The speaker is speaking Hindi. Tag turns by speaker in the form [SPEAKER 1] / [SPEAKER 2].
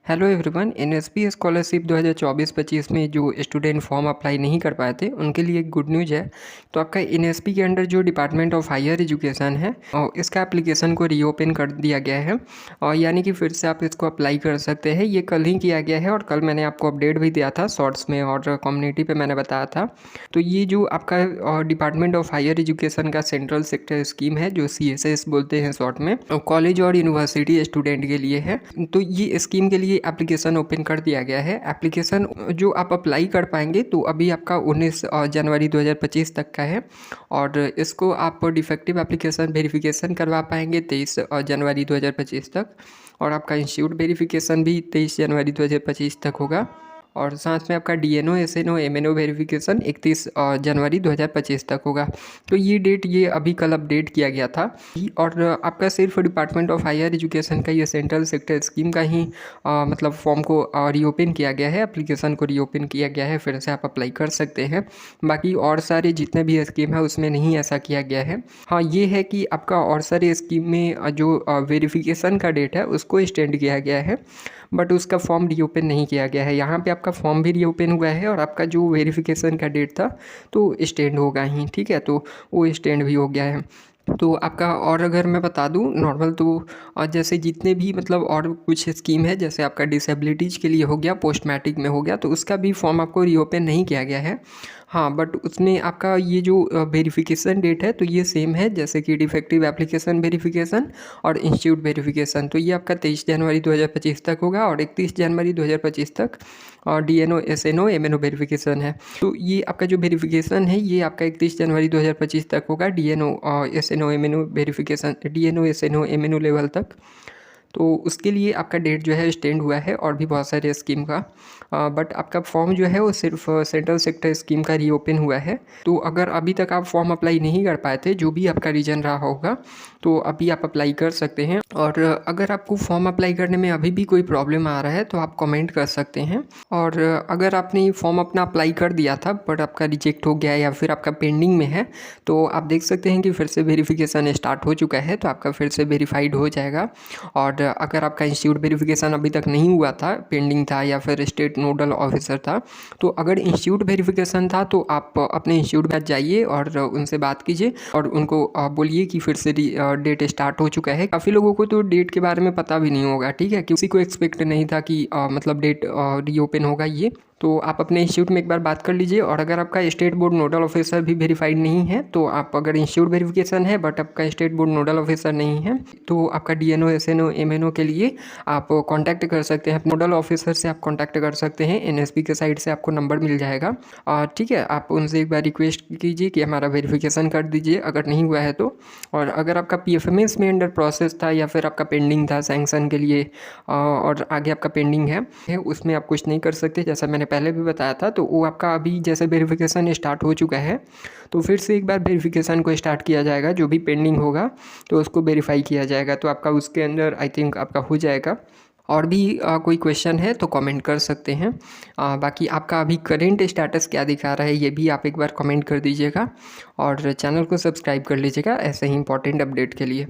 [SPEAKER 1] Hello everyone. एनएसपी स्कॉलरशिप 2024-25 में जो स्टूडेंट फॉर्म अप्लाई नहीं कर पाए थे उनके लिए एक गुड न्यूज़ है। तो आपका एनएसपी के अंडर जो डिपार्टमेंट ऑफ हायर एजुकेशन है और इसका एप्लीकेशन को रीओपन कर दिया गया है और यानी कि फिर से आप इसको अप्लाई कर सकते हैं। ये कल ही किया गया है और कल मैंने आपको अपडेट भी दिया था शॉर्ट्स में और कम्युनिटी पर मैंने बताया था। तो ये जो आपका डिपार्टमेंट ऑफ हायर एजुकेशन का सेंट्रल सेक्टर स्कीम है जो CSS बोलते हैं शॉर्ट में, कॉलेज और यूनिवर्सिटी स्टूडेंट के लिए है। तो ये स्कीम के लिए एप्लीकेशन ओपन कर दिया गया है। एप्लीकेशन जो आप अप्लाई कर पाएंगे तो अभी आपका 19 जनवरी 2025 तक का है और इसको आप डिफेक्टिव एप्लीकेशन वेरिफिकेशन करवा पाएंगे 23 जनवरी 2025 तक और आपका इंस्टीट्यूट वेरिफिकेशन भी 23 जनवरी 2025 तक होगा और साथ में आपका DNO SNO MNO वेरिफिकेशन 31 जनवरी 2025 तक होगा। तो ये डेट ये अभी कल अपडेट किया गया था और आपका सिर्फ डिपार्टमेंट ऑफ हायर एजुकेशन का ये सेंट्रल सेक्टर स्कीम का ही मतलब फॉर्म को रीओपन किया गया है, एप्लीकेशन को रीओपन किया गया है, फिर से आप अप्लाई कर सकते हैं। बाकी और सारे जितने भी स्कीम है उसमें नहीं ऐसा किया गया है। हाँ, ये है कि आपका और सारे स्कीम में जो वेरिफिकेशन का डेट है उसको एक्सटेंड किया गया है बट उसका फॉर्म रीओपन नहीं किया गया है। यहाँ पे आपका फॉर्म भी रीओपन हुआ है और आपका जो वेरिफिकेशन का डेट था तो एक्सटेंड होगा ही, ठीक है, तो वो एक्सटेंड भी हो गया है। तो आपका और अगर मैं बता दूं नॉर्मल तो जैसे जितने भी मतलब और कुछ स्कीम है जैसे आपका डिसेबिलिटीज़ के लिए हो गया, पोस्ट मैट्रिक में हो गया, तो उसका भी फॉर्म आपको रीओपन नहीं किया गया है। हाँ, बट उसमें आपका ये जो वेरिफिकेशन डेट है तो ये सेम है जैसे कि डिफेक्टिव एप्लीकेशन वेरिफिकेशन और इंस्टीट्यूट वेरिफिकेशन। तो ये आपका 23 जनवरी 2025 तक होगा और 31 जनवरी 2025 तक और DNO SNO MNO वेरिफिकेशन है। तो ये आपका जो वेरिफिकेशन है ये आपका 31 जनवरी 2025 तक होगा। DNO SNO MNO verification DNO SNO MNO level तक। तो उसके लिए आपका डेट जो है एक्सटेंड हुआ है और भी बहुत सारे स्कीम का बट आपका फॉर्म जो है वो सिर्फ सेंट्रल सेक्टर स्कीम का रीओपन हुआ है। तो अगर अभी तक आप फॉर्म अप्लाई नहीं कर पाए थे, जो भी आपका रीजन रहा होगा, तो अभी आप अप्लाई कर सकते हैं। और अगर आपको फॉर्म अप्लाई करने में अभी भी कोई प्रॉब्लम आ रहा है तो आप कमेंट कर सकते हैं। और अगर आपने फॉर्म अपना अप्लाई कर दिया था बट आपका रिजेक्ट हो गया या फिर आपका पेंडिंग में है तो आप देख सकते हैं कि फिर से वेरिफिकेशन स्टार्ट हो चुका है, तो आपका फिर से वेरीफाइड हो जाएगा। और अगर आपका इंस्टीट्यूट वेरिफिकेशन अभी तक नहीं हुआ था, पेंडिंग था या फिर स्टेट नोडल ऑफिसर था, तो अगर इंस्टीट्यूट वेरिफिकेशन था तो आप अपने इंस्टीट्यूट में जाइए और उनसे बात कीजिए और उनको बोलिए कि फिर से डेट स्टार्ट हो चुका है। काफ़ी लोगों को तो डेट के बारे में पता भी नहीं होगा, ठीक है, किसी को एक्सपेक्ट नहीं था कि मतलब डेट रीओपन होगा ये। तो आप अपने इंस्टीट्यूट में एक बार बात कर लीजिए। और अगर आपका स्टेट बोर्ड नोडल ऑफिसर भी वेरीफाइड नहीं है तो आप अगर इंस्टीट्यूट वेरिफिकेशन है बट आपका स्टेट बोर्ड नोडल ऑफिसर नहीं है तो आपका DNO SNO MNO के लिए आप कांटेक्ट कर सकते हैं। नोडल ऑफिसर से आप कांटेक्ट कर सकते हैं, NSP के साइड से आपको नंबर मिल जाएगा। ठीक है, आप उनसे एक बार रिक्वेस्ट कीजिए कि हमारा वेरिफिकेशन कर दीजिए अगर नहीं हुआ है तो। और अगर आपका PFMS में अंडर प्रोसेस था या फिर आपका पेंडिंग था सैंक्शन के लिए और आगे आपका पेंडिंग है उसमें आप कुछ नहीं कर सकते, जैसा मैंने पहले भी बताया था। तो वो आपका अभी जैसे वेरिफिकेशन स्टार्ट हो चुका है तो फिर से एक बार वेरिफिकेशन को स्टार्ट किया जाएगा, जो भी पेंडिंग होगा तो उसको वेरीफाई किया जाएगा, तो आपका उसके अंदर आई थिंक आपका हो जाएगा। और भी कोई क्वेश्चन है तो कमेंट कर सकते हैं। बाकी आपका अभी करेंट स्टेटस क्या दिखा रहा है ये भी आप एक बार कमेंट कर दीजिएगा और चैनल को सब्सक्राइब कर लीजिएगा ऐसे ही इंपॉर्टेंट अपडेट के लिए।